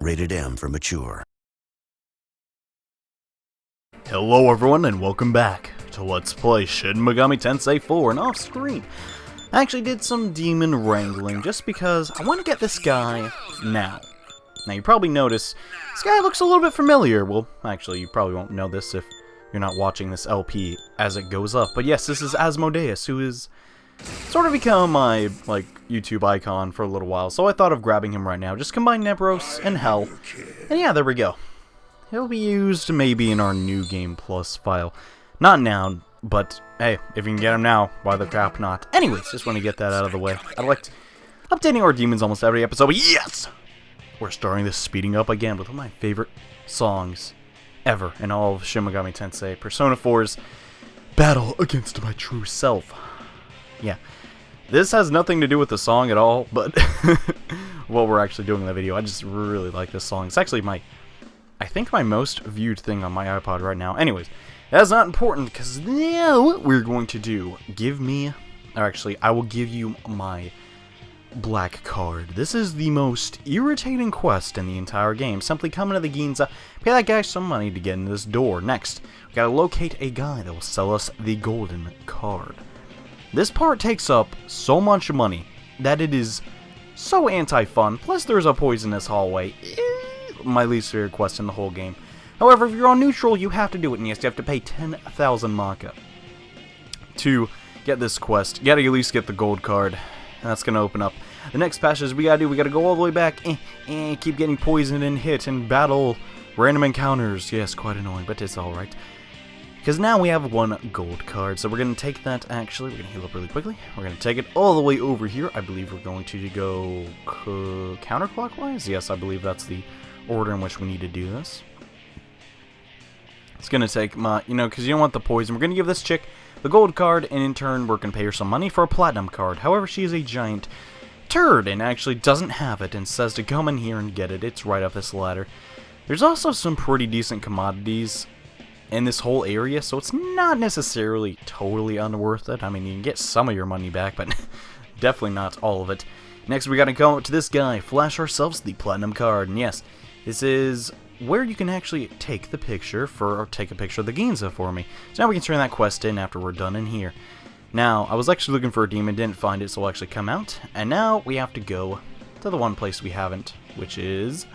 Rated M for mature. Hello everyone and welcome back to Let's Play Shin Megami Tensei 4 and off screen. I actually did some demon wrangling just because I want to get this guy now. Now you probably notice this guy looks a little bit familiar. Well, actually you probably won't know this if you're not watching this LP as it goes up. But yes, this is Asmodeus, who is sort of become my YouTube icon for a little while. So I thought of grabbing him right now. Just combine Nebros and Hell. And yeah, there we go. He'll be used maybe in our New Game Plus file. Not now, but hey, if you can get him now, why the crap not? Anyways, just want to get that out of the way. I liked updating our demons almost every episode, but yes! We're starting this speeding up again with one of my favorite songs ever in all of Shin Megami Tensei. Persona 4's Battle Against My True Self. Yeah. This has nothing to do with the song at all, but what we're actually doing in the video. I just really like this song. It's actually I think my most viewed thing on my iPod right now. Anyways, that's not important, because now what we're going to do, I will give you my black card. This is the most irritating quest in the entire game. Simply come into the Ginza, pay that guy some money to get in this door. Next, we gotta locate a guy that will sell us the golden card. This part takes up so much money that it is so anti-fun, plus there's a poisonous hallway. My least favorite quest in the whole game. However, if you're on neutral, you have to do it, and yes, you have to pay 10,000 Maka to get this quest. You gotta at least get the gold card, and that's gonna open up the next passage we gotta go all the way back, keep getting poisoned and hit and battle random encounters. Yes, quite annoying, but it's alright. Because now we have one gold card, so we're gonna take that, we're gonna heal up really quickly. We're gonna take it all the way over here. I believe we're going to go counterclockwise. Yes, I believe that's the order in which we need to do this. It's gonna take my, because you don't want the poison. We're gonna give this chick the gold card, and in turn, we're gonna pay her some money for a platinum card. However, she is a giant turd and actually doesn't have it and says to come in here and get it. It's right up this ladder. There's also some pretty decent commodities in this whole area, so it's not necessarily totally unworth it. I mean, you can get some of your money back, but definitely not all of it. Next, we gotta go to this guy, flash ourselves the platinum card, and yes, this is where you can actually take a picture of the Ginza for me. So now we can turn that quest in after we're done in here. Now, I was actually looking for a demon, didn't find it, so we'll actually come out. And now we have to go to the one place we haven't, which is...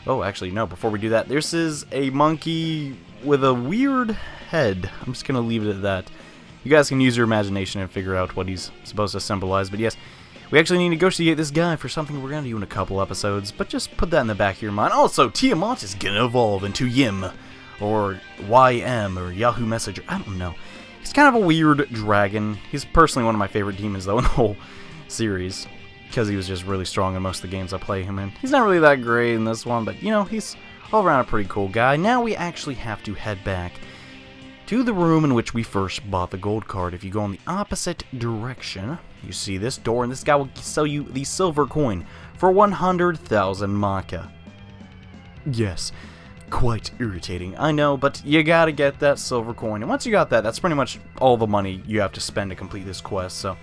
Oh, actually, no, before we do that, this is a monkey with a weird head. I'm just going to leave it at that. You guys can use your imagination and figure out what he's supposed to symbolize, but yes, we actually need to negotiate this guy for something we're going to do in a couple episodes, but just put that in the back of your mind. Also, Tiamat is going to evolve into Yim, or YM, or Yahoo Messenger, I don't know. He's kind of a weird dragon. He's personally one of my favorite demons, though, in the whole series, because he was just really strong in most of the games I play him in. He's not really that great in this one, but, he's all around a pretty cool guy. Now we actually have to head back to the room in which we first bought the gold card. If you go in the opposite direction, you see this door, and this guy will sell you the silver coin for 100,000 Maka. Yes, quite irritating, I know, but you gotta get that silver coin, and once you got that, that's pretty much all the money you have to spend to complete this quest. So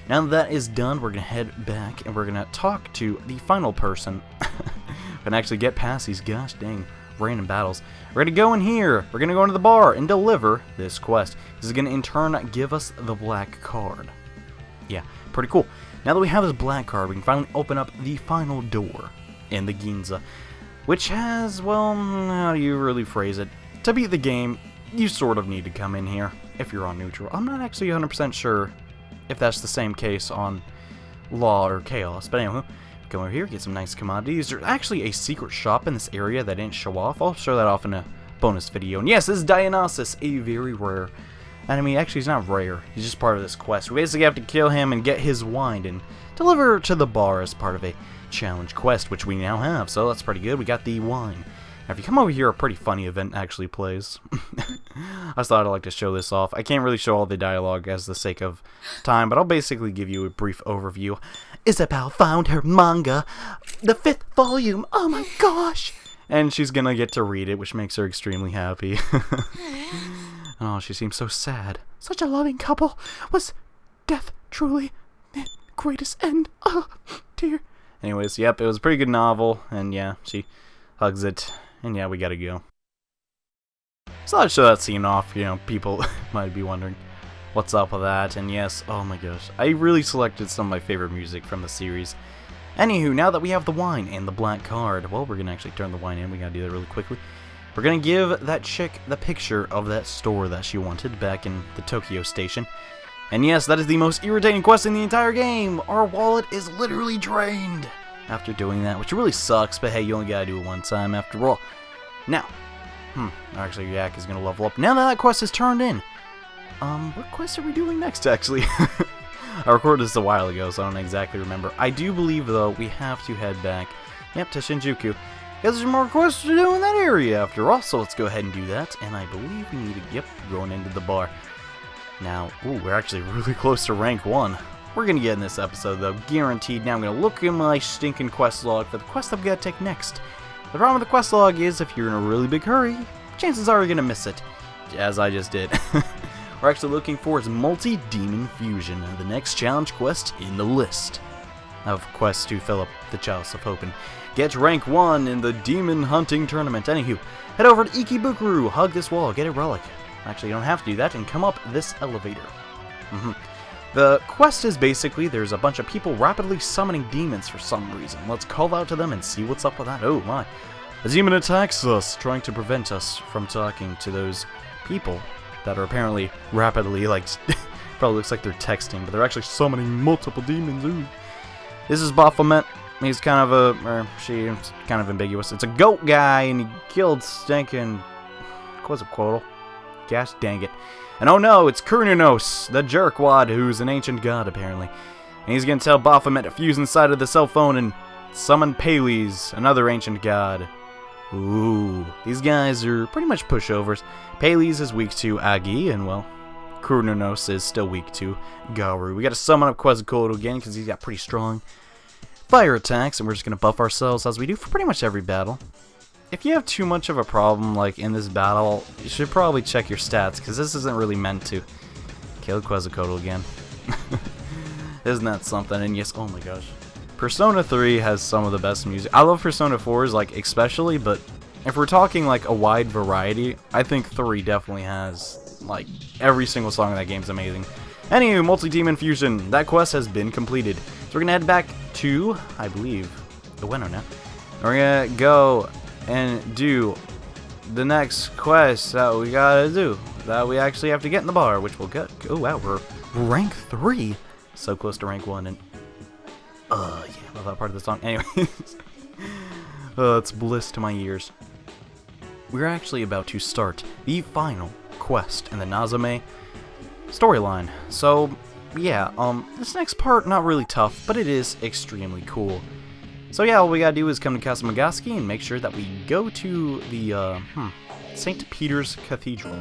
now that is done, we're gonna head back, and we're gonna talk to the final person and actually get past these gosh dang random battles. We're gonna go in here, we're gonna go into the bar and deliver this quest. This is gonna in turn give us the black card. Yeah, pretty cool. Now that we have this black card, we can finally open up the final door in the Ginza, which has, well, how do you really phrase it? To beat the game, you sort of need to come in here if you're on neutral. I'm not actually 100% sure if that's the same case on Law or Chaos, but anyway, go over here, get some nice commodities. There's actually a secret shop in this area that didn't show off. I'll show that off in a bonus video. And yes, this is Dionysus, a very rare enemy. Actually, he's not rare. He's just part of this quest. We basically have to kill him and get his wine and deliver to the bar as part of a challenge quest, which we now have. So that's pretty good. We got the wine. Now, if you come over here, a pretty funny event actually plays. I just thought I'd like to show this off. I can't really show all the dialogue as the sake of time, but I'll basically give you a brief overview. Isabel found her manga, the 5th volume. Oh my gosh! And she's gonna get to read it, which makes her extremely happy. Oh, she seems so sad. Such a loving couple. Was death truly the greatest end? Oh, dear. Anyways, yep, it was a pretty good novel, and yeah, she hugs it, and yeah, we gotta go. So I'll show that scene off, you know, people might be wondering what's up with that, and yes, oh my gosh, I really selected some of my favorite music from the series. Anywho, now that we have the wine and the black card, well, we're gonna actually turn the wine in, we gotta do that really quickly. We're gonna give that chick the picture of that store that she wanted back in the Tokyo station. And yes, that is the most irritating quest in the entire game! Our wallet is literally drained after doing that, which really sucks, but hey, you only gotta do it one time after all. Now, actually, Yak is gonna level up. Now that quest is turned in, what quest are we doing next, actually? I recorded this a while ago, so I don't exactly remember. I do believe, though, we have to head back, yep, to Shinjuku, because there's more quests to do in that area after all, so let's go ahead and do that, and I believe we need to, yep, going into the bar. Now, ooh, we're actually really close to rank 1. We're gonna get in this episode, though, guaranteed. Now I'm gonna look in my stinking quest log for the quest I'm gonna take next. The problem with the quest log is, if you're in a really big hurry, chances are you're gonna miss it, as I just did. We're actually looking for is Multi-Demon Fusion, the next challenge quest in the list of quests to fill up the Chalice of Hope and get rank 1 in the Demon Hunting Tournament. Anywho, head over to Ikebukuro, hug this wall, get a relic. Actually, you don't have to do that, and come up this elevator. The quest is basically, there's a bunch of people rapidly summoning demons for some reason. Let's call out to them and see what's up with that. Oh my. A demon attacks us, trying to prevent us from talking to those people that are apparently rapidly, like, probably looks like they're texting, but they're actually summoning multiple demons. Ooh. This is Baphomet. He's kind of she's kind of ambiguous. It's a goat guy, and he killed stinking Quetzalcoatl. Gosh dang it. And oh no, it's Kurnunos, the jerkwad, who's an ancient god, apparently. And he's gonna tell Baphomet to fuse inside of the cell phone and summon Pales, another ancient god. Ooh, these guys are pretty much pushovers. Pales is weak to Agi, and well, Kurnunos is still weak to Garu. We gotta summon up Quetzalcoatl again, because he's got pretty strong fire attacks, and we're just gonna buff ourselves as we do for pretty much every battle. If you have too much of a problem, like, in this battle, you should probably check your stats, because this isn't really meant to kill Quetzalcoatl again. Isn't that something? And yes, oh my gosh. Persona 3 has some of the best music. I love Persona 4's, like, especially, but if we're talking, like, a wide variety, I think 3 definitely has, like, every single song in that game's amazing. Anywho, Multi-Demon Fusion, that quest has been completed. So we're gonna head back to, I believe, the window now. We're gonna go and do the next quest that we gotta do, that we actually have to get in the bar, which we'll get. Oh wow, we're rank 3, so close to rank 1, and yeah, I love that part of the song. Anyways, it's bliss to my ears. We're actually about to start the final quest in the Nazame storyline. So yeah, this next part not really tough, but it is extremely cool. So yeah, all we gotta do is come to Kasumigaseki and make sure that we go to the, St. Peter's Cathedral.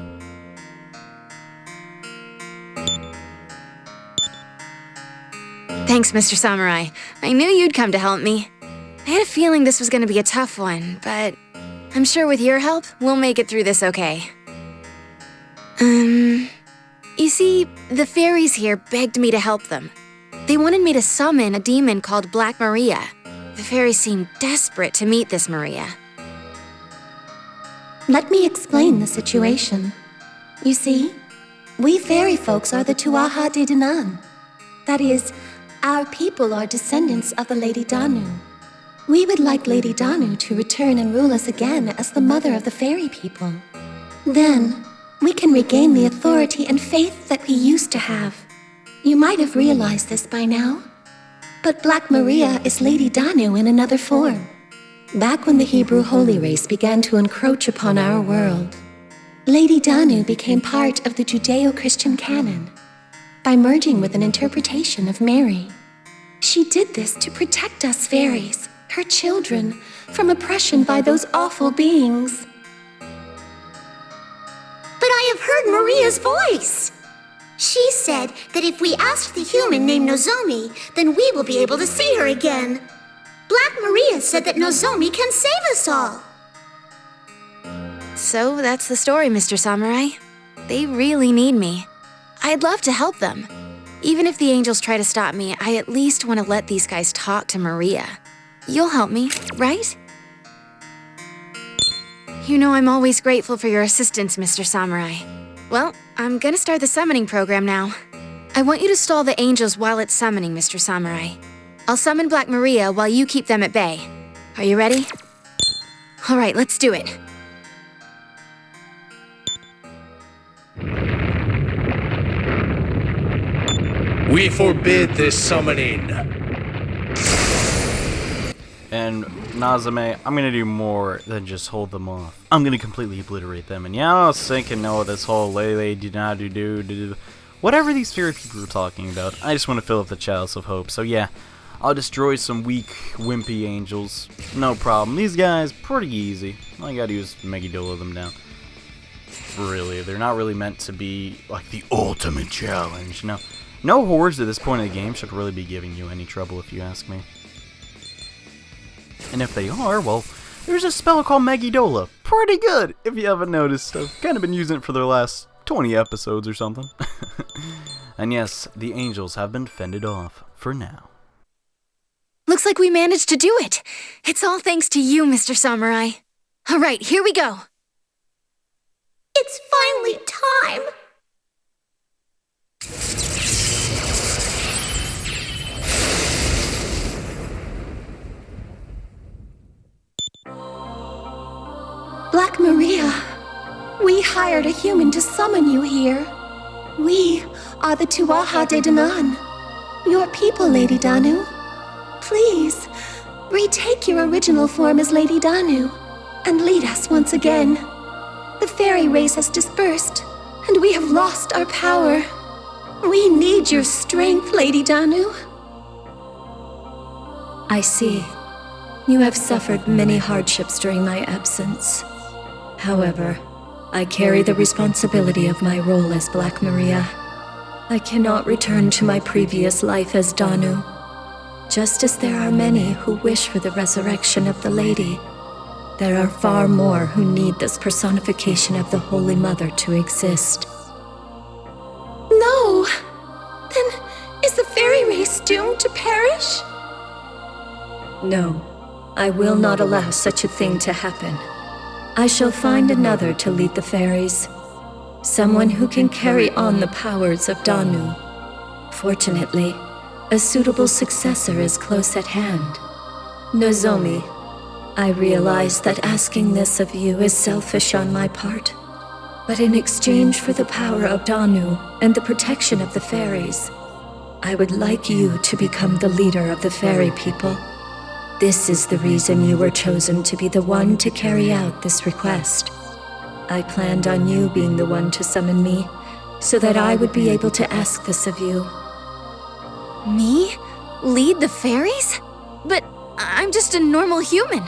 Thanks, Mr. Samurai. I knew you'd come to help me. I had a feeling this was gonna be a tough one, but I'm sure with your help, we'll make it through this okay. You see, the fairies here begged me to help them. They wanted me to summon a demon called Black Maria. The fairies seemed desperate to meet this Maria. Let me explain the situation. You see, we fairy folks are the Tuatha De Danann. That is, our people are descendants of the Lady Danu. We would like Lady Danu to return and rule us again as the mother of the fairy people. Then, we can regain the authority and faith that we used to have. You might have realized this by now. But Black Maria is Lady Danu in another form. Back when the Hebrew holy race began to encroach upon our world, Lady Danu became part of the Judeo-Christian canon by merging with an interpretation of Mary. She did this to protect us fairies, her children, from oppression by those awful beings. But I have heard Maria's voice. She said that if we ask the human named Nozomi, then we will be able to see her again. Black Maria said that Nozomi can save us all. So that's the story, Mr. Samurai. They really need me. I'd love to help them. Even if the angels try to stop me, I at least want to let these guys talk to Maria. You'll help me, right? You know I'm always grateful for your assistance, Mr. Samurai. Well, I'm gonna start the summoning program now. I want you to stall the angels while it's summoning, Mr. Samurai. I'll summon Black Maria while you keep them at bay. Are you ready? Alright, let's do it. We forbid this summoning. And Nazame, I'm gonna do more than just hold them off. I'm gonna completely obliterate them. And yeah, I was thinking, no, this whole lele do not do whatever these fairy people were talking about. I just want to fill up the chalice of hope. So yeah, I'll destroy some weak, wimpy angels. No problem. These guys, pretty easy. All I gotta do is Megidolo them down. Really, they're not really meant to be like the ultimate challenge. No hordes at this point in the game should really be giving you any trouble, if you ask me. And if they are, well, there's a spell called Megidolo. Pretty good, if you haven't noticed. I've kind of been using it for the last 20 episodes or something. And yes, the angels have been fended off for now. Looks like we managed to do it. It's all thanks to you, Mr. Samurai. Alright, here we go. It's finally time! Black Maria, we hired a human to summon you here. We are the Tuaha De Danann, your people, Lady Danu. Please, retake your original form as Lady Danu and lead us once again. The fairy race has dispersed, and we have lost our power. We need your strength, Lady Danu. I see. You have suffered many hardships during my absence. However, I carry the responsibility of my role as Black Maria. I cannot return to my previous life as Danu. Just as there are many who wish for the resurrection of the Lady, there are far more who need this personification of the Holy Mother to exist. No! Then, is the fairy race doomed to perish? No, I will not allow such a thing to happen. I shall find another to lead the fairies. Someone who can carry on the powers of Danu. Fortunately, a suitable successor is close at hand. Nozomi, I realize that asking this of you is selfish on my part. But in exchange for the power of Danu and the protection of the fairies, I would like you to become the leader of the fairy people. This is the reason you were chosen to be the one to carry out this request. I planned on you being the one to summon me, so that I would be able to ask this of you. Me? Lead the fairies? But I'm just a normal human.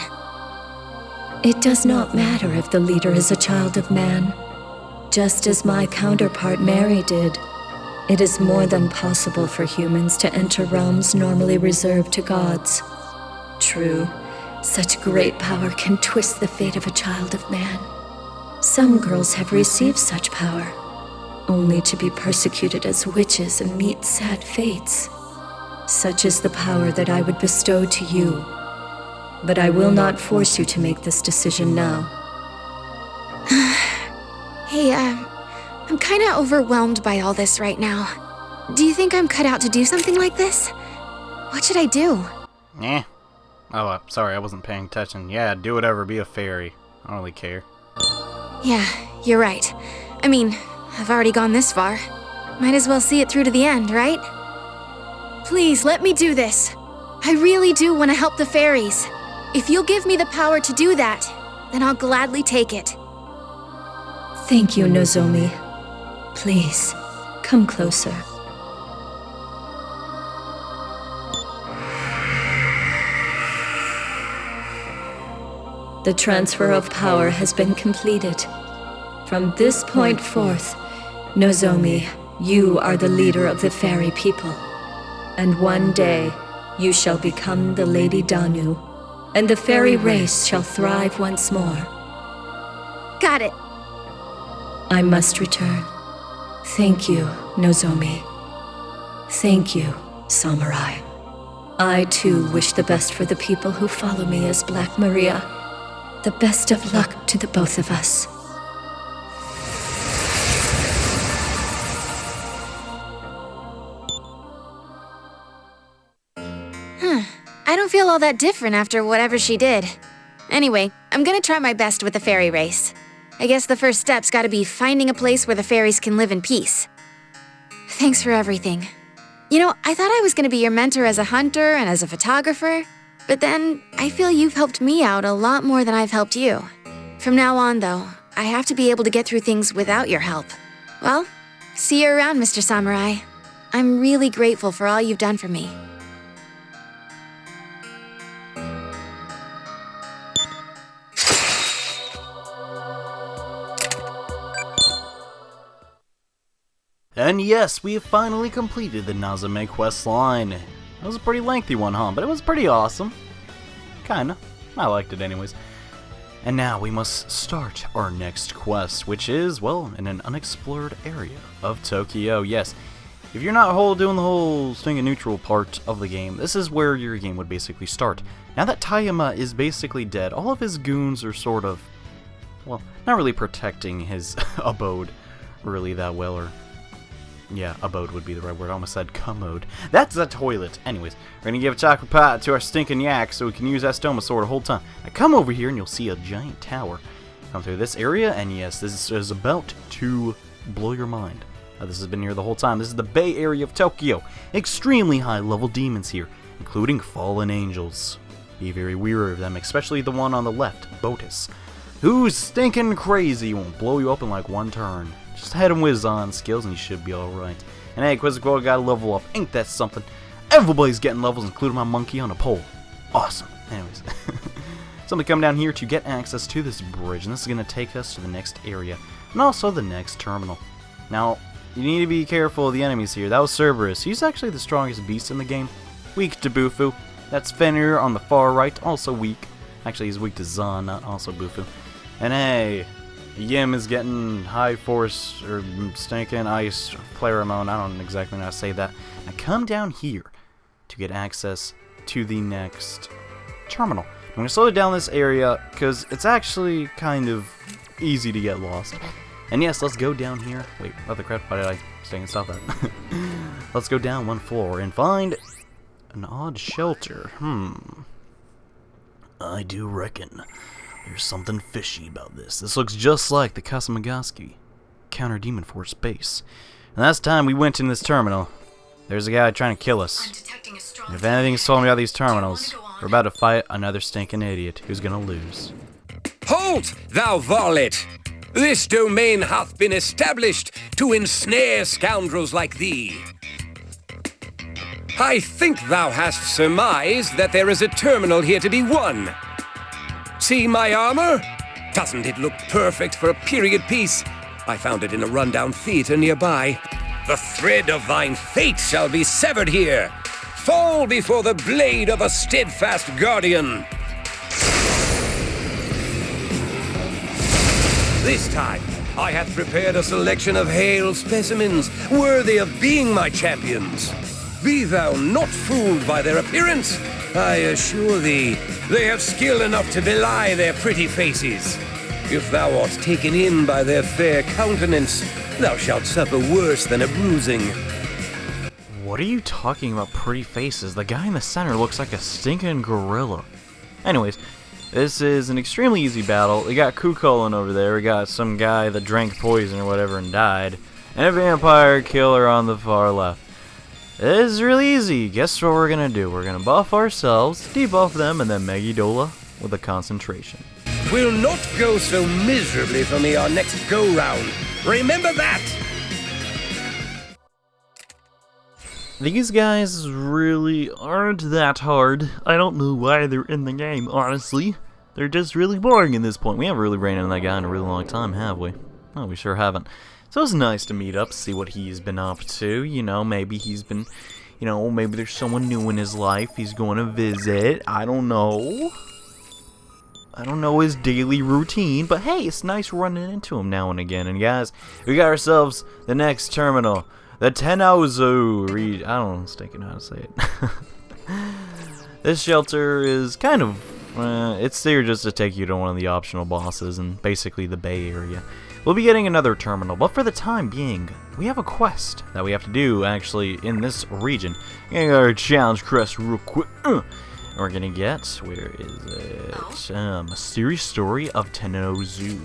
It does not matter if the leader is a child of man. Just as my counterpart Mary did, it is more than possible for humans to enter realms normally reserved to gods. True, such great power can twist the fate of a child of man. Some girls have received such power, only to be persecuted as witches and meet sad fates. Such is the power that I would bestow to you. But I will not force you to make this decision now. Hey, I'm kinda overwhelmed by all this right now. Do you think I'm cut out to do something like this? What should I do? Eh. Oh, sorry, I wasn't paying attention. Yeah, do whatever, be a fairy. I don't really care. Yeah, you're right. I mean, I've already gone this far. Might as well see it through to the end, right? Please, let me do this. I really do want to help the fairies. If you'll give me the power to do that, then I'll gladly take it. Thank you, Nozomi. Please, come closer. The transfer of power has been completed. From this point forth, Nozomi, you are the leader of the fairy people. And one day, you shall become the Lady Danu, and the fairy race shall thrive once more. Got it. I must return. Thank you, Nozomi. Thank you, Samurai. I too wish the best for the people who follow me as Black Maria. The best of luck to the both of us. I don't feel all that different after whatever she did. Anyway, I'm gonna try my best with the fairy race. I guess the first step's gotta be finding a place where the fairies can live in peace. Thanks for everything. You know, I thought I was gonna be your mentor as a hunter and as a photographer, but then I feel you've helped me out a lot more than I've helped you. From now on, though, I have to be able to get through things without your help. Well, see you around, Mr. Samurai. I'm really grateful for all you've done for me. And yes, we have finally completed the Nazame quest line. It was a pretty lengthy one, huh? But it was pretty awesome. Kinda. I liked it anyways. And now we must start our next quest, which is, well, in an unexplored area of Tokyo. Yes, if you're not doing the whole stinging neutral part of the game, this is where your game would basically start. Now that Tayama is basically dead, all of his goons are sort of, well, not really protecting his abode really that well, or yeah, abode would be the right word. I almost said commode. That's a toilet. Anyways, we're gonna give a chocolate pie to our stinking yak so we can use that stoma sword the whole time. Now come over here and you'll see a giant tower. Come through this area, and yes, this is about to blow your mind. This has been here the whole time. This is the Bay Area of Tokyo. Extremely high level demons here, including fallen angels. Be very wary of them, especially the one on the left, Botus, who's stinking crazy. Won't blow you up in like one turn. Just head and whiz on skills and you should be alright. And hey, Quizzical gotta level up. Ain't that something? Everybody's getting levels, including my monkey on a pole. Awesome. Anyways. Somebody come down here to get access to this bridge, and this is gonna take us to the next area, and also the next terminal. Now, you need to be careful of the enemies here. That was Cerberus. He's actually the strongest beast in the game. Weak to Bufu. That's Fenrir on the far right, also weak. Actually, he's weak to Zahn, not also Bufu. And hey, Yim is getting high force, or stinking ice, pheromone, I don't exactly know how to say that. Now come down here to get access to the next terminal. I'm going to slow down this area, because it's actually kind of easy to get lost. And yes, let's go down here. Wait, other crap, why did I stop that? Let's go down one floor and find an odd shelter. I do reckon there's something fishy about this. This looks just like the Kasumagaski Counter Demon Force base. And last time we went in this terminal, there's a guy trying to kill us. And if anything's told me about these terminals, we're about to fight another stinking idiot who's gonna lose. Halt, thou varlet! This domain hath been established to ensnare scoundrels like thee. I think thou hast surmised that there is a terminal here to be won. See my armor? Doesn't it look perfect for a period piece? I found it in a rundown theater nearby. The thread of thine fate shall be severed here. Fall before the blade of a steadfast guardian. This time, I have prepared a selection of hale specimens worthy of being my champions. Be thou not fooled by their appearance. I assure thee, they have skill enough to belie their pretty faces. If thou art taken in by their fair countenance, thou shalt suffer worse than a bruising. What are you talking about, pretty faces? The guy in the center looks like a stinking gorilla. Anyways, this is an extremely easy battle. We got Kukulin over there. We got some guy that drank poison or whatever and died. And a vampire killer on the far left. This is really easy. Guess what we're gonna do? We're gonna buff ourselves, debuff them, and then Megidola with a concentration. Will not go so miserably for me our next go-round. Remember that! These guys really aren't that hard. I don't know why they're in the game, honestly. They're just really boring at this point. We haven't really ran into that guy in a really long time, have we? No, we sure haven't. So it's nice to meet up, see what he's been up to. You know, maybe he's been, you know, maybe there's someone new in his life he's going to visit. I don't know. I don't know his daily routine, but hey, it's nice running into him now and again. And guys, we got ourselves the next terminal. The Tenauzu I don't know how to say it. This shelter is kind of It's there just to take you to one of the optional bosses in basically the Bay Area. We'll be getting another terminal, but for the time being, we have a quest that we have to do actually in this region. Getting our challenge crest real quick. We're gonna get, where is it? Mysterious Story of Tennozu.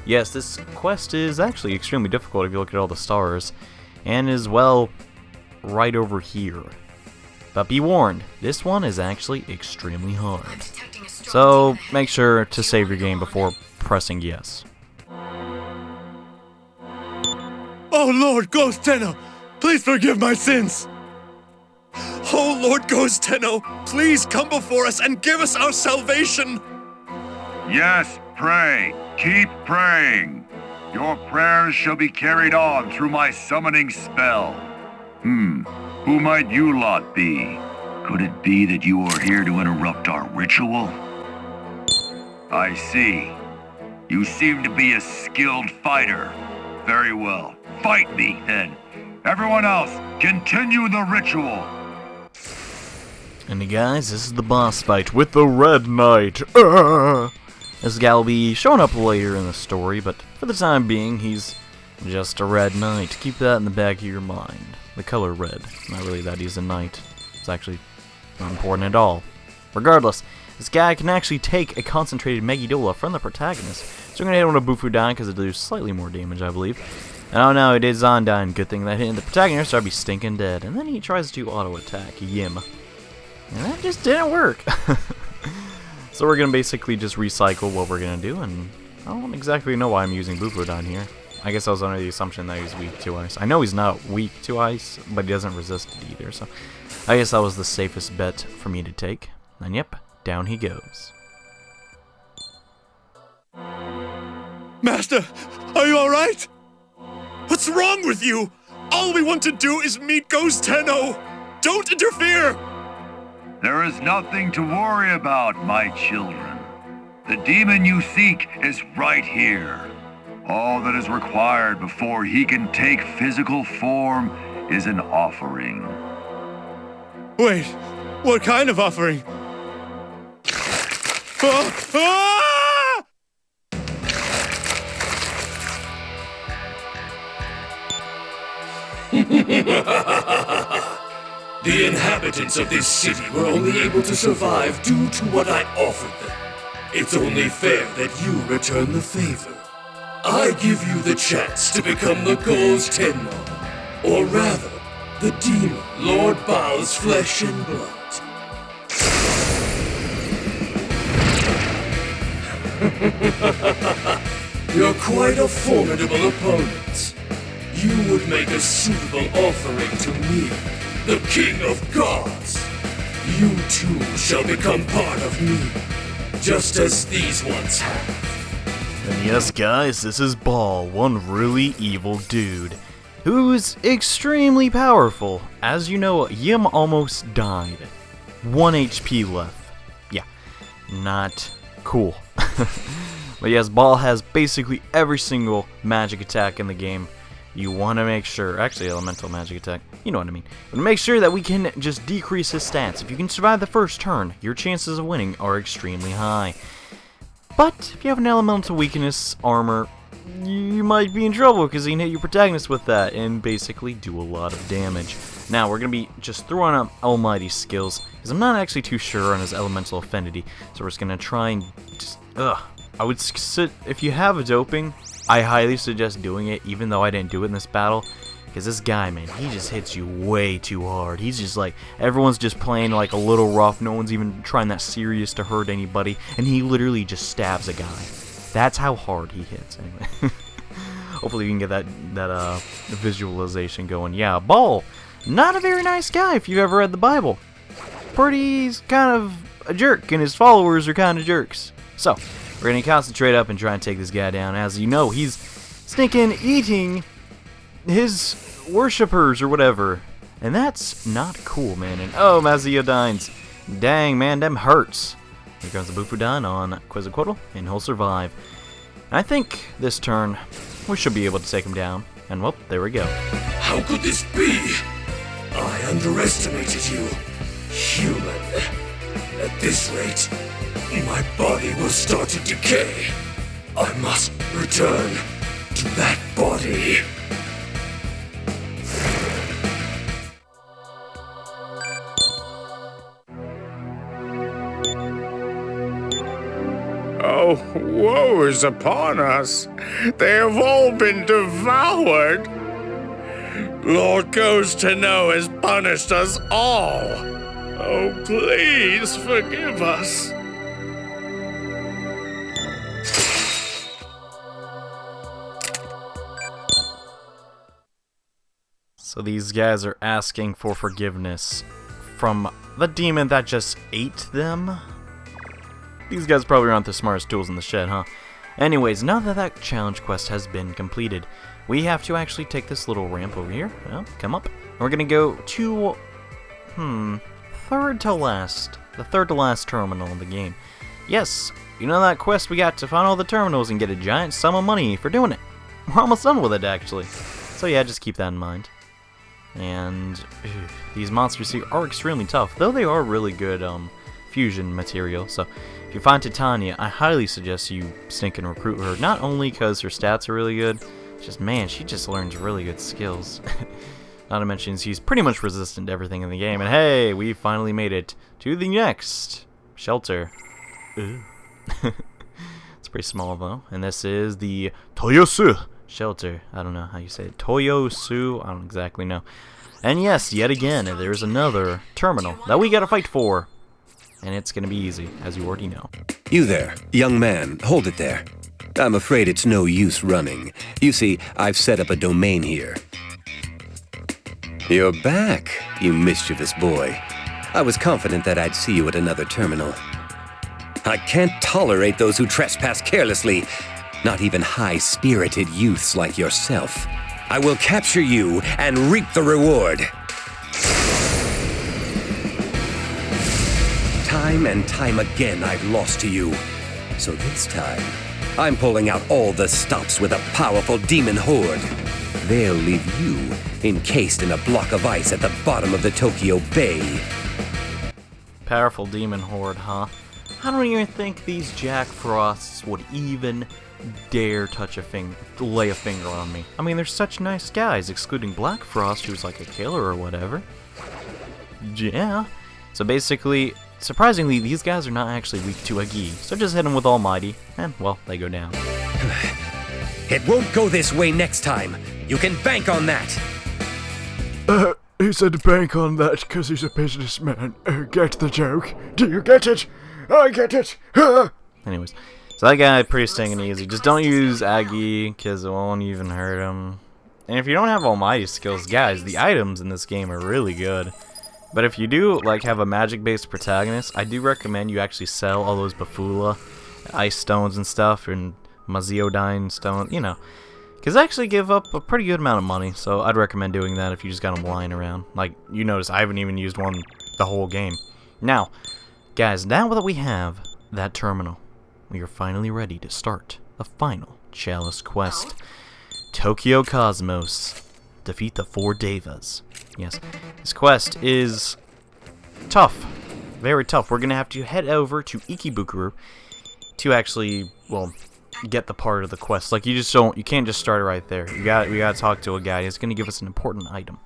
Yes, this quest is actually extremely difficult if you look at all the stars, and is, well, right over here. But be warned, this one is actually extremely hard. So make sure to save your game before pressing yes. Oh Lord Ghost Tenno, please forgive my sins. Oh Lord Ghost Tenno, please come before us and give us our salvation. Yes, pray. Keep praying. Your prayers shall be carried on through my summoning spell. Who might you lot be? Could it be that you are here to interrupt our ritual? I see. You seem to be a skilled fighter. Very well. Fight me, then. Everyone else, continue the ritual. And guys, this is the boss fight with the Red Knight. This guy will be showing up later in the story, but for the time being, he's just a Red Knight. Keep that in the back of your mind. The color red. Not really that he's a knight. It's actually not important at all. Regardless, this guy can actually take a concentrated Megidola from the protagonist. So we're going to hit him with a Bufudan because it does slightly more damage, I believe. And oh no, it is Zondyne. Good thing that hit the protagonist, so I'd be stinking dead. And then he tries to auto-attack Yim. And that just didn't work. So we're going to basically just recycle what we're going to do, and I don't exactly know why I'm using Bufudan here. I guess I was under the assumption that he's weak to ice. I know he's not weak to ice, but he doesn't resist it either, so I guess that was the safest bet for me to take. And yep, down he goes. Master, are you alright? What's wrong with you? All we want to do is meet Ghost Tenno. Don't interfere! There is nothing to worry about, my children. The demon you seek is right here. All that is required before he can take physical form is an offering. Wait, what kind of offering? The inhabitants of this city were only able to survive due to what I offered them. It's only fair that you return the favor. I give you the chance to become the Ghost Tenno, or rather, the demon Lord Baal's flesh and blood. You're quite a formidable opponent. You would make a suitable offering to me, the King of Gods. You too shall become part of me, just as these ones have. And yes, guys, this is Baal, one really evil dude, who's extremely powerful. As you know, Yim almost died. 1 HP left. Yeah, not cool. But yes, Baal has basically every single magic attack in the game. You want to make sure, actually elemental magic attack, you know what I mean. But make sure that we can just decrease his stats. If you can survive the first turn, your chances of winning are extremely high. But if you have an elemental weakness armor, you might be in trouble because he can hit your protagonist with that and basically do a lot of damage. Now we're going to be just throwing up almighty skills because I'm not actually too sure on his elemental affinity. So we're just going to try and just, I would sit, if you have a doping, I highly suggest doing it even though I didn't do it in this battle. Because this guy, man, he just hits you way too hard. He's just like, everyone's just playing like a little rough. No one's even trying that serious to hurt anybody. And he literally just stabs a guy. That's how hard he hits, anyway. Hopefully you can get that visualization going. Yeah, Baal, not a very nice guy if you've ever read the Bible. He's kind of a jerk, and his followers are kind of jerks. So, we're going to concentrate up and try and take this guy down. As you know, he's stinking eating his worshippers or whatever, and that's not cool, man. And oh, Maziodines, dang, man, them hurts. Here comes the Bufudan on Quetzalcoatl, and he'll survive. And I think this turn we should be able to take him down, and well, there we go. How could this be? I underestimated you, human. At this rate, my body will start to decay. I must return to that body. Oh, woe is upon us. They have all been devoured. Lord Goes to Know has punished us all. Oh, please forgive us. So these guys are asking for forgiveness from the demon that just ate them? These guys probably aren't the smartest tools in the shed, huh? Anyways, now that that challenge quest has been completed, we have to actually take this little ramp over here. Well, come up. And we're gonna go to, the third to last terminal in the game. Yes, you know that quest we got to find all the terminals and get a giant sum of money for doing it. We're almost done with it, actually. So yeah, just keep that in mind. And these monsters here are extremely tough, though they are really good fusion material. So if you find Titania, I highly suggest you stink and recruit her. Not only because her stats are really good, just man, she just learns really good skills. Not to mention she's pretty much resistant to everything in the game. And hey, we finally made it to the next shelter. Ooh. It's pretty small though, and this is the Toyosu shelter. I don't know how you say it. Toyosu, I don't exactly know. And yes, yet again, there's another terminal that we gotta fight for. And it's gonna be easy, as you already know. You there, young man, hold it there. I'm afraid it's no use running. You see, I've set up a domain here. You're back, you mischievous boy. I was confident that I'd see you at another terminal. I can't tolerate those who trespass carelessly, not even high-spirited youths like yourself. I will capture you and reap the reward. Time and time again I've lost to you. So this time, I'm pulling out all the stops with a powerful demon horde. They'll leave you encased in a block of ice at the bottom of the Tokyo Bay. Powerful demon horde, huh? I don't even think these Jack Frosts would even dare lay a finger on me. I mean, they're such nice guys, excluding Black Frost, who's like a killer or whatever. Yeah. So basically, surprisingly, these guys are not actually weak to a gi. So just hit them with Almighty, and, well, they go down. It won't go this way next time. You can bank on that. He said bank on that because he's a businessman. Get the joke? Do you get it? I get it! Anyways, so that guy pretty stinking easy. Just don't use Aggie because it won't even hurt him. And if you don't have Almighty skills, guys, the items in this game are really good. But if you do like have a magic-based protagonist, I do recommend you actually sell all those Bafula, ice stones and stuff, and Maziodine stone, you know. Because they actually give up a pretty good amount of money, so I'd recommend doing that if you just got them lying around. Like, you notice I haven't even used one the whole game. Now, guys, now that we have that terminal, we are finally ready to start the final Chalice quest. Tokyo Cosmos. Defeat the 4 Devas. Yes, this quest is tough. Very tough. We're going to have to head over to Ikebukuro to actually, well, get the part of the quest. Like, you can't just start it right there. We got to talk to a guy. He's going to give us an important item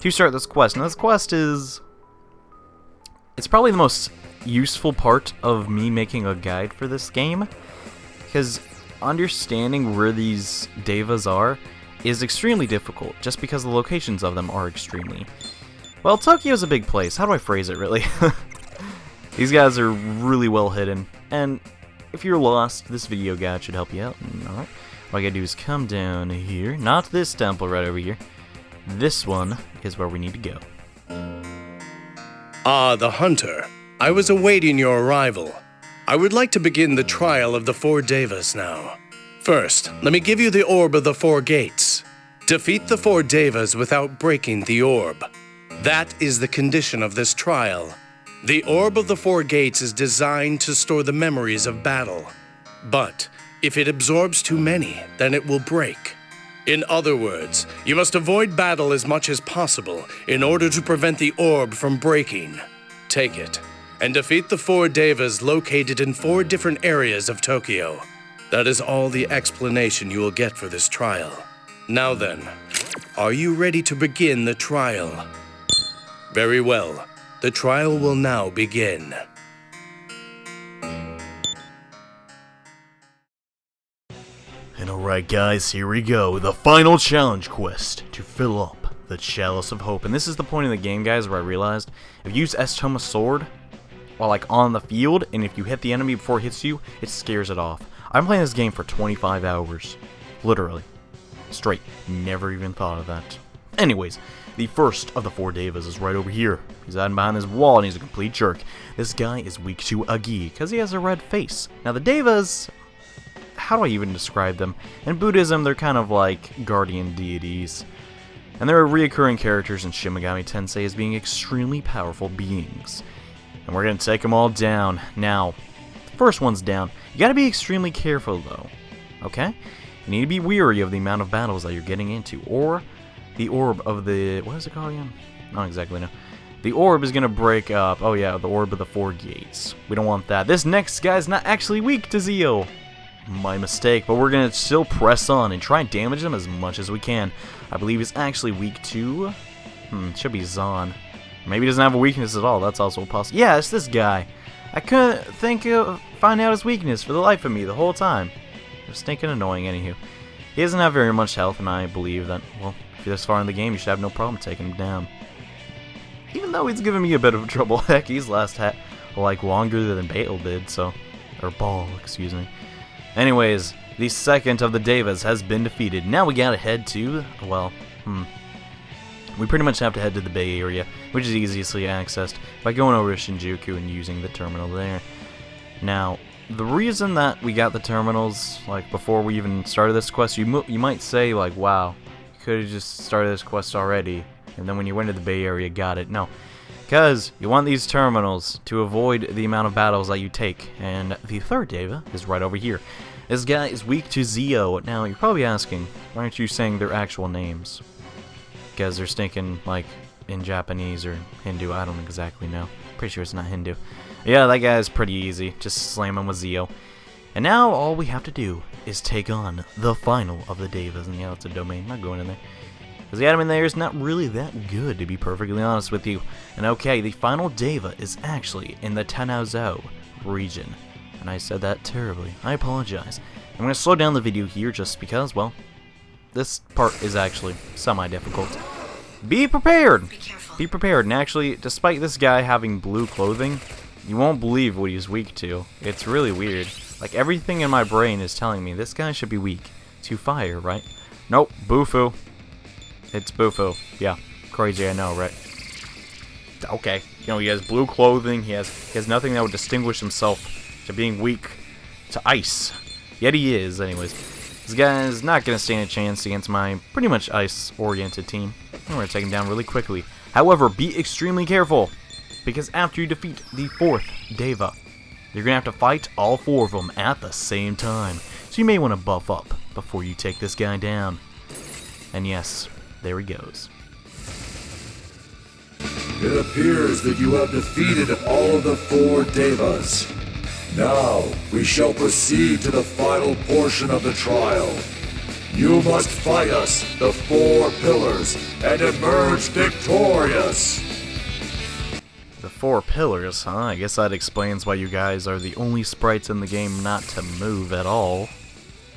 to start this quest. Now, this quest is, it's probably the most useful part of me making a guide for this game, because understanding where these Devas are is extremely difficult, just because the locations of them are extremely, well, Tokyo's a big place. How do I phrase it, really? These guys are really well hidden, and if you're lost, this video guide should help you out. Alright, all I gotta do is come down here, not this temple right over here. This one is where we need to go. Ah, the hunter. I was awaiting your arrival. I would like to begin the trial of the 4 Devas now. First, let me give you the Orb of the 4 Gates. Defeat the 4 Devas without breaking the orb. That is the condition of this trial. The Orb of the 4 Gates is designed to store the memories of battle. But if it absorbs too many, then it will break. In other words, you must avoid battle as much as possible in order to prevent the orb from breaking. Take it, and defeat the 4 devas located in 4 different areas of Tokyo. That is all the explanation you will get for this trial. Now then, are you ready to begin the trial? Very well. The trial will now begin. And alright guys, here we go. The final challenge quest to fill up the Chalice of Hope. And this is the point in the game, guys, where I realized if you use Estoma's sword while like on the field, and if you hit the enemy before it hits you, it scares it off. I'm playing this game for 25 hours. Literally. Straight. Never even thought of that. Anyways, the first of the 4 devas is right over here. He's hiding behind this wall and he's a complete jerk. This guy is weak to Agi because he has a red face. Now the devas, how do I even describe them? In Buddhism, they're kind of like guardian deities. And they're reoccurring characters in Shin Megami Tensei as being extremely powerful beings. And we're going to take them all down. Now, the first one's down. You got to be extremely careful though. Okay? You need to be wary of the amount of battles that you're getting into. Or the orb of the... what is it called again? Not exactly, no. The orb is going to break up... oh yeah, the orb of the 4 gates. We don't want that. This next guy's not actually weak to Zio. My mistake, but we're going to still press on and try and damage him as much as we can. I believe he's actually weak to... it should be Zahn. Maybe he doesn't have a weakness at all. That's also possible. Yeah, it's this guy. I couldn't find out his weakness for the life of me the whole time. It was stinking annoying, anywho. He doesn't have very much health, and I believe that, well, if you're this far in the game, you should have no problem taking him down. Even though he's giving me a bit of trouble. Heck, he's last like longer than Baal did, so... or Baal, excuse me. Anyways, the second of the devas has been defeated. Now we gotta head to, well, we pretty much have to head to the Bay Area, which is easily accessed by going over to Shinjuku and using the terminal there. Now, the reason that we got the terminals, like, before we even started this quest, you might say, like, wow, you could have just started this quest already, and then when you went to the Bay Area, got it. No, because you want these terminals to avoid the amount of battles that you take, and the third deva is right over here. This guy is weak to Zio. Now, you're probably asking, why aren't you saying their actual names? Because they're stinking, like, in Japanese or Hindu. I don't exactly know. Pretty sure it's not Hindu. Yeah, that guy's pretty easy. Just slam him with Zio. And now, all we have to do is take on the final of the devas. And yeah, it's a domain. I'm not going in there. Because the item in there is not really that good, to be perfectly honest with you. And okay, the final deva is actually in the Tanaozu region. And I said that terribly. I apologize. I'm going to slow down the video here just because, well, this part is actually semi-difficult. Be prepared! Be prepared. And actually, despite this guy having blue clothing, you won't believe what he's weak to. It's really weird. Like, everything in my brain is telling me this guy should be weak to fire, right? Nope, Bufu. It's Bufu. Yeah, crazy, I know, right? Okay, you know, he has blue clothing, he has nothing that would distinguish himself to being weak to ice. Yet he is, anyways. This guy is not going to stand a chance against my pretty much ice-oriented team. I'm going to take him down really quickly. However, be extremely careful, because after you defeat the 4th deva, you're going to have to fight all 4 of them at the same time. So you may want to buff up before you take this guy down. And yes, there he goes. It appears that you have defeated all of the 4 devas. Now, we shall proceed to the final portion of the trial. You must fight us, the 4 pillars, and emerge victorious! The 4 pillars, huh? I guess that explains why you guys are the only sprites in the game not to move at all.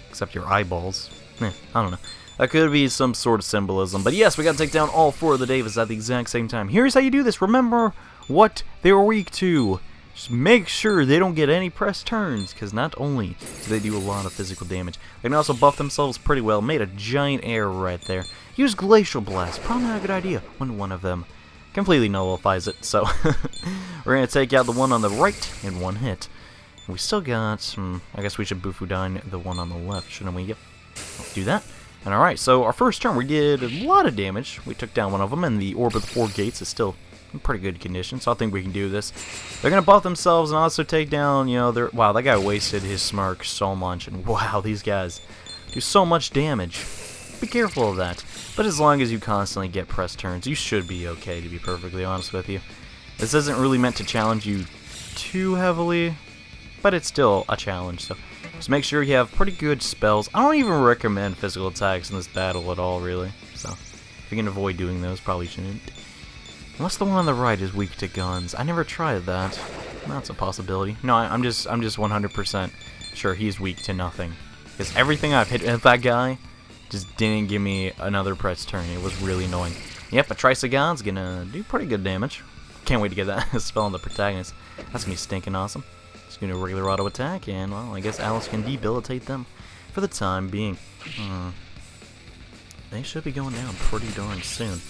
Except your eyeballs. I don't know. That could be some sort of symbolism. But yes, we gotta take down all 4 of the devas at the exact same time. Here's how you do this. Remember what they're weak to. Just make sure they don't get any press turns, because not only do they do a lot of physical damage, they can also buff themselves pretty well. Made a giant error right there. Use Glacial Blast. Probably not a good idea when one of them completely nullifies it. So, we're going to take out the one on the right in one hit. We still got, I guess we should Bufudan the one on the left, shouldn't we? Yep. Let's do that. And alright, so our first turn we did a lot of damage. We took down one of them, and the Orb of the 4 Gates is still in pretty good condition, so I think we can do this. They're going to buff themselves and also take down, you know, wow, that guy wasted his smirk so much, and wow, these guys do so much damage. Be careful of that. But as long as you constantly get press turns, you should be okay, to be perfectly honest with you. This isn't really meant to challenge you too heavily, but it's still a challenge, so just make sure you have pretty good spells. I don't even recommend physical attacks in this battle at all, really, so if you can avoid doing those, probably shouldn't. Unless the one on the right is weak to guns. I never tried that. That's a possibility. No, I'm just 100% sure he's weak to nothing. Because everything I've hit with that guy just didn't give me another press turn. It was really annoying. Yep, a Tricegon's gonna do pretty good damage. Can't wait to get that spell on the protagonist. That's gonna be stinking awesome. Just gonna do a regular auto attack, and well, I guess Alice can debilitate them for the time being. They should be going down pretty darn soon.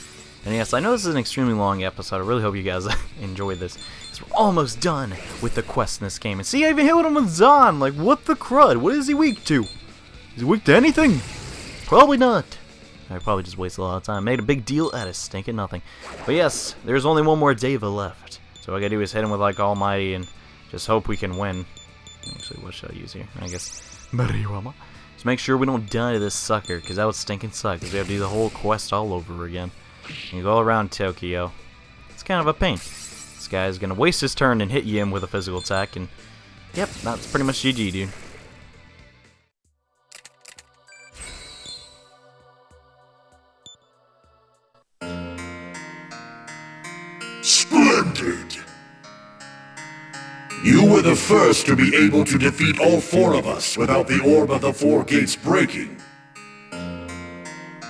And yes, I know this is an extremely long episode. I really hope you guys enjoyed this. Because we're almost done with the quest in this game. And see, I even hit him with Zahn. Like, what the crud? What is he weak to? Is he weak to anything? Probably not. I probably just wasted a lot of time. Made a big deal out of stinking nothing. But yes, there's only one more Deva left. So what I gotta do is hit him with, like, Almighty and just hope we can win. Actually, what should I use here? I guess Marihuana. Just make sure we don't die to this sucker, because that would stinking suck. Because we have to do the whole quest all over again. You go around Tokyo. It's kind of a pain. This guy's gonna waste his turn and hit you with a physical attack, and yep, that's pretty much GG, dude. Splendid! You were the first to be able to defeat all four of us without the Orb of the Four Gates breaking.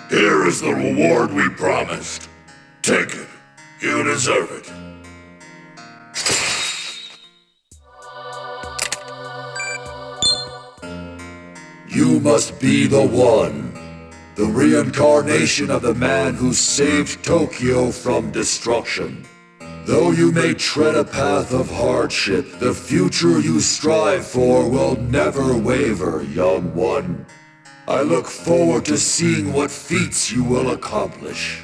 Here is the reward we promised. Take it. You deserve it. You must be the one. The reincarnation of the man who saved Tokyo from destruction. Though you may tread a path of hardship, the future you strive for will never waver, young one. I look forward to seeing what feats you will accomplish.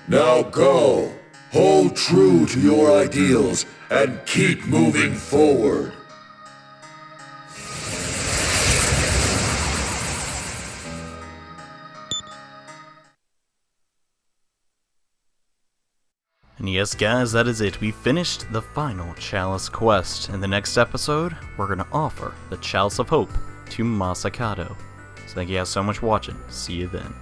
Now go, hold true to your ideals, and keep moving forward. And yes, guys, that is it. We finished the final Chalice quest. In the next episode, we're going to offer the Chalice of Hope to Masakado. So thank you guys so much for watching. See you then.